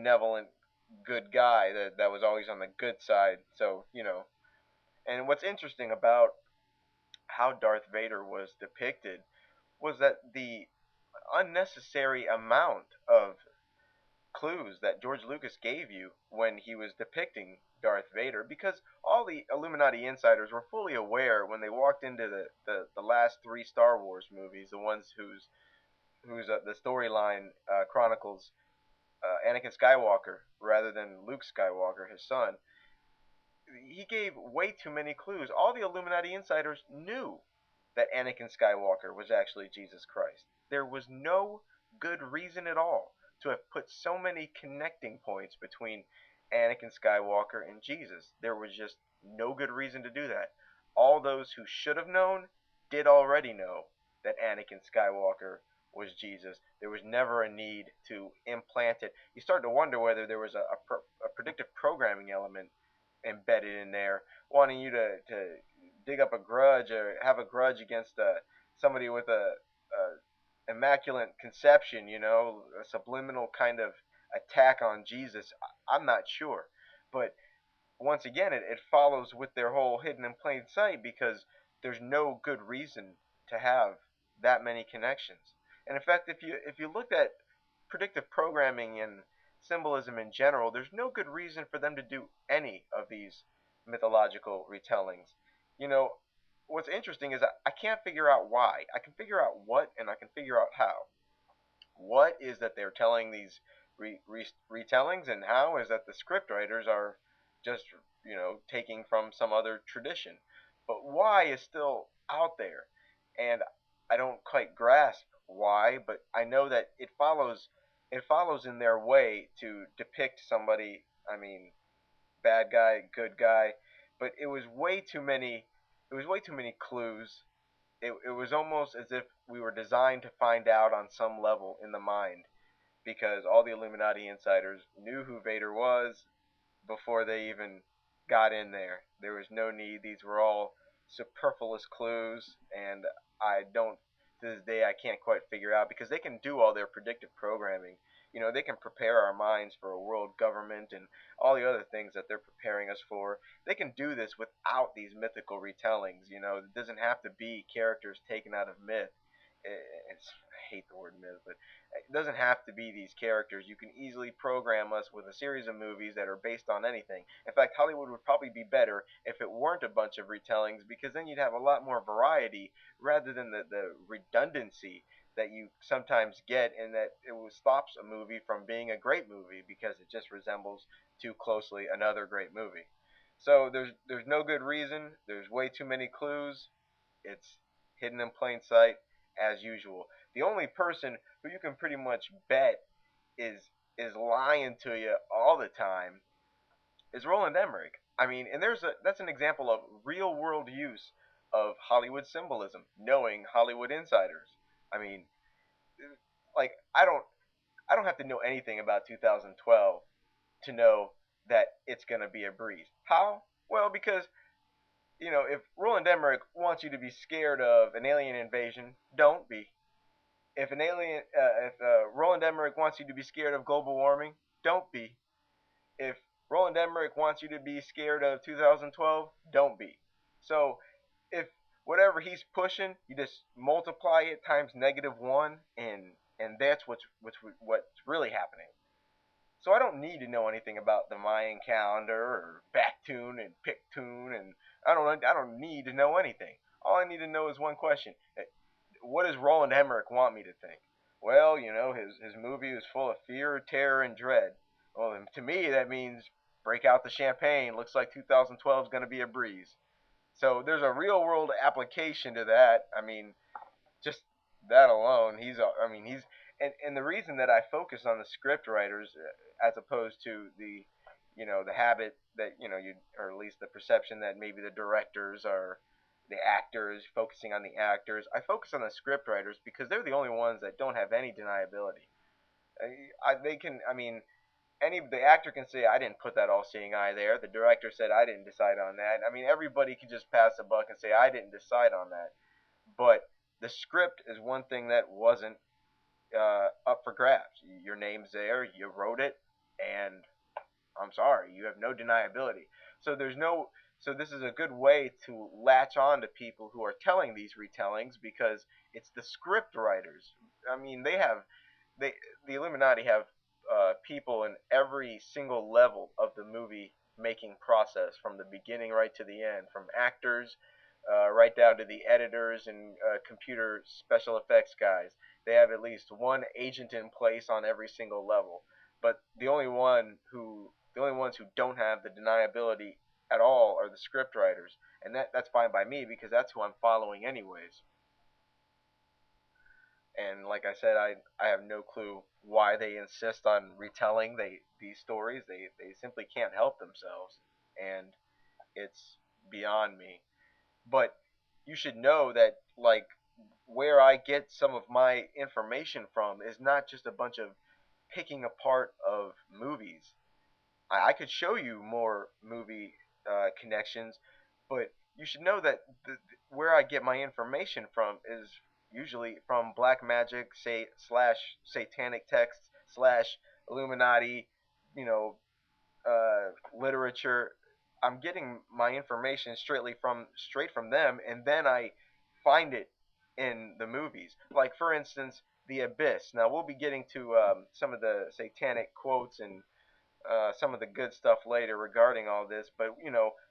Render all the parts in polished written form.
benevolent good guy that was always on the good side. So, and what's interesting about how Darth Vader was depicted was that the unnecessary amount of clues that George Lucas gave you when he was depicting Darth Vader, because all the Illuminati insiders were fully aware when they walked into the last three Star Wars movies, the ones whose the storyline chronicles Anakin Skywalker rather than Luke Skywalker, his son. He gave way too many clues. All the Illuminati insiders knew that Anakin Skywalker was actually Jesus Christ. There was no good reason at all to have put so many connecting points between Anakin Skywalker and Jesus. There was just no good reason to do that. All those who should have known did already know that Anakin Skywalker was Jesus. There was never a need to implant it. You start to wonder whether there was a predictive programming element embedded in there, wanting you to dig up a grudge or have a grudge against somebody with a immaculate conception, a subliminal kind of attack on Jesus. I'm not sure. But once again, it follows with their whole hidden in plain sight, because there's no good reason to have that many connections. And in fact, if you looked at predictive programming and symbolism in general, there's no good reason for them to do any of these mythological retellings. What's interesting is I can't figure out why. I can figure out what, and I can figure out how. What is that they're telling these retellings, and how is that the script writers are just, taking from some other tradition. But why is still out there, and I don't quite grasp why, but I know that it follows in their way to depict somebody, bad guy, good guy, but it was way too many clues. It was almost as if we were designed to find out on some level in the mind, because all the Illuminati insiders knew who Vader was before they even got in there. There was no need. These were all superfluous clues, and to this day, I can't quite figure out, because they can do all their predictive programming. They can prepare our minds for a world government and all the other things that they're preparing us for. They can do this without these mythical retellings. It doesn't have to be characters taken out of myth. I hate the word myth, but it doesn't have to be these characters. You can easily program us with a series of movies that are based on anything. In fact, Hollywood would probably be better if it weren't a bunch of retellings, because then you'd have a lot more variety rather than the redundancy that you sometimes get, and that stops a movie from being a great movie because it just resembles too closely another great movie. So there's no good reason. There's way too many clues. It's hidden in plain sight as usual. The only person who you can pretty much bet is lying to you all the time is Roland Emmerich. And that's an example of real world use of Hollywood symbolism, knowing Hollywood insiders. I mean, like I don't have to know anything about 2012 to know that it's going to be a breeze. How? Well, because if Roland Emmerich wants you to be scared of an alien invasion, don't be. If Roland Emmerich wants you to be scared of global warming, don't be. If Roland Emmerich wants you to be scared of 2012, don't be. So if whatever he's pushing, you just multiply it times -1, and that's what's really happening. So I don't need to know anything about the Mayan calendar or Bactune and Pictune, and I don't need to know anything. All I need to know is one question: what does Roland Emmerich want me to think? Well, his movie is full of fear, terror, and dread. Well, to me that means break out the champagne. Looks like 2012 is going to be a breeze. So there's a real world application to that. Just that alone, and the reason that I focus on the script writers as opposed to the habit that or at least the perception that maybe the directors are the actors, focusing on the actors. I focus on the script writers because they're the only ones that don't have any deniability. The actor can say, I didn't put that all-seeing eye there. The director said, I didn't decide on that. Everybody can just pass a buck and say, I didn't decide on that. But the script is one thing that wasn't up for grabs. Your name's there. You wrote it. and I'm sorry, you have no deniability. So this is a good way to latch on to people who are telling these retellings, because it's the script writers. I mean, they the Illuminati have people in every single level of the movie making process, from the beginning right to the end, from actors right down to the editors and computer special effects guys. They have at least one agent in place on every single level. But the only ones who don't have the deniability at all are the script writers, and that's fine by me, because that's who I'm following anyways. And like I said, I have no clue why they insist on retelling these stories. They simply can't help themselves, and it's beyond me. But you should know that, like, where I get some of my information from is not just a bunch of picking apart of movies. I could show you more movie connections, but you should know that where I get my information from is usually from black magic, say slash satanic texts slash Illuminati, you know, literature. I'm getting my information straight from them, and then I find it in the movies. Like, for instance, The Abyss. Now we'll be getting to some of the satanic quotes and some of the good stuff later regarding all this, but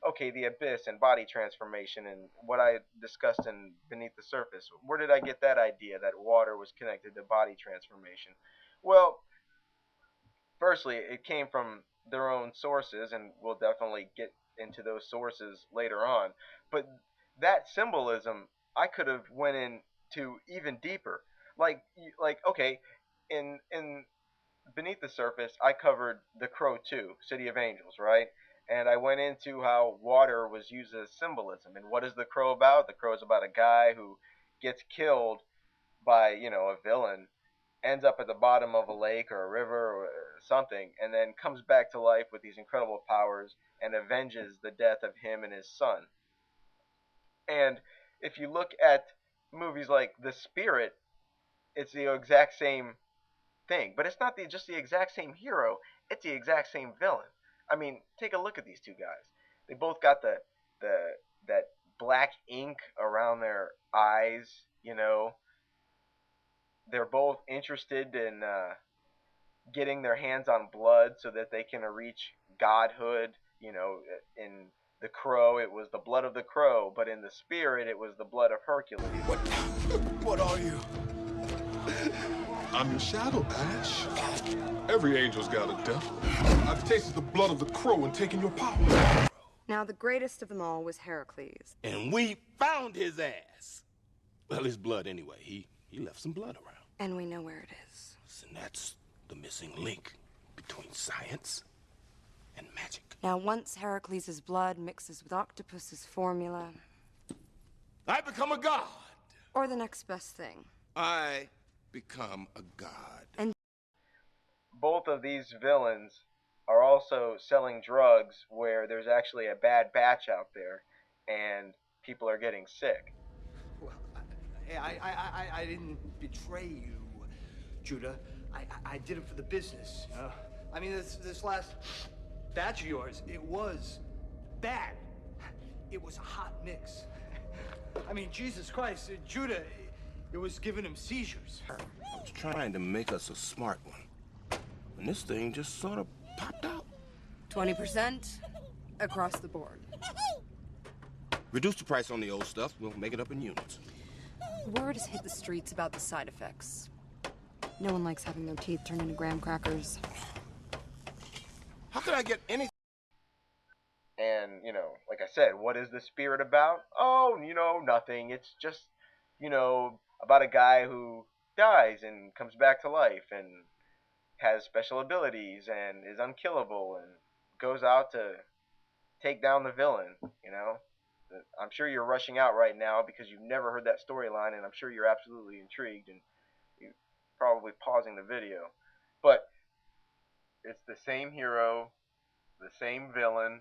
okay, the abyss and body transformation and what I discussed in Beneath the Surface. Where did I get that idea that water was connected to body transformation? Well, firstly, it came from their own sources, and we'll definitely get into those sources later on. But that symbolism, I could have went into even deeper. Like okay, in Beneath the Surface, I covered The Crow 2, City of Angels, right? And I went into how water was used as symbolism. And what is The Crow about? The Crow is about a guy who gets killed by, a villain, ends up at the bottom of a lake or a river or something, and then comes back to life with these incredible powers and avenges the death of him and his son. And if you look at movies like The Spirit, it's the exact same thing. But it's not just the exact same hero, it's the exact same villain. I mean, take a look at these two guys. They both got the that black ink around their eyes, They're both interested in getting their hands on blood so that they can reach godhood. In The Crow, it was the blood of the crow, but in The Spirit, it was the blood of Hercules. What are you? I'm your shadow, Ash. Every angel's got a devil. I've tasted the blood of the crow and taken your power. Now, the greatest of them all was Heracles. And we found his ass. Well, his blood anyway. He left some blood around. And we know where it is. And that's the missing link between science and magic. Now, once Heracles' blood mixes with Octopus's formula... I become a god. Or the next best thing. I become a god. And both of these villains are also selling drugs where there's actually a bad batch out there and people are getting sick. Well, I didn't betray you, Judah. I did it for the business. I mean, this last batch of yours, it was bad. It was a hot mix. I mean, Jesus Christ, Judah, it was giving him seizures. I was trying to make us a smart one. And this thing just sort of popped out. 20% across the board. Reduce the price on the old stuff. We'll make it up in units. Word has hit the streets about the side effects. No one likes having their teeth turned into graham crackers. How could I get anything? And, like I said, what is The Spirit about? Oh, nothing. It's just, about a guy who dies and comes back to life and has special abilities and is unkillable and goes out to take down the villain, I'm sure you're rushing out right now because you've never heard that storyline, and I'm sure you're absolutely intrigued and you're probably pausing the video. But it's the same hero, the same villain,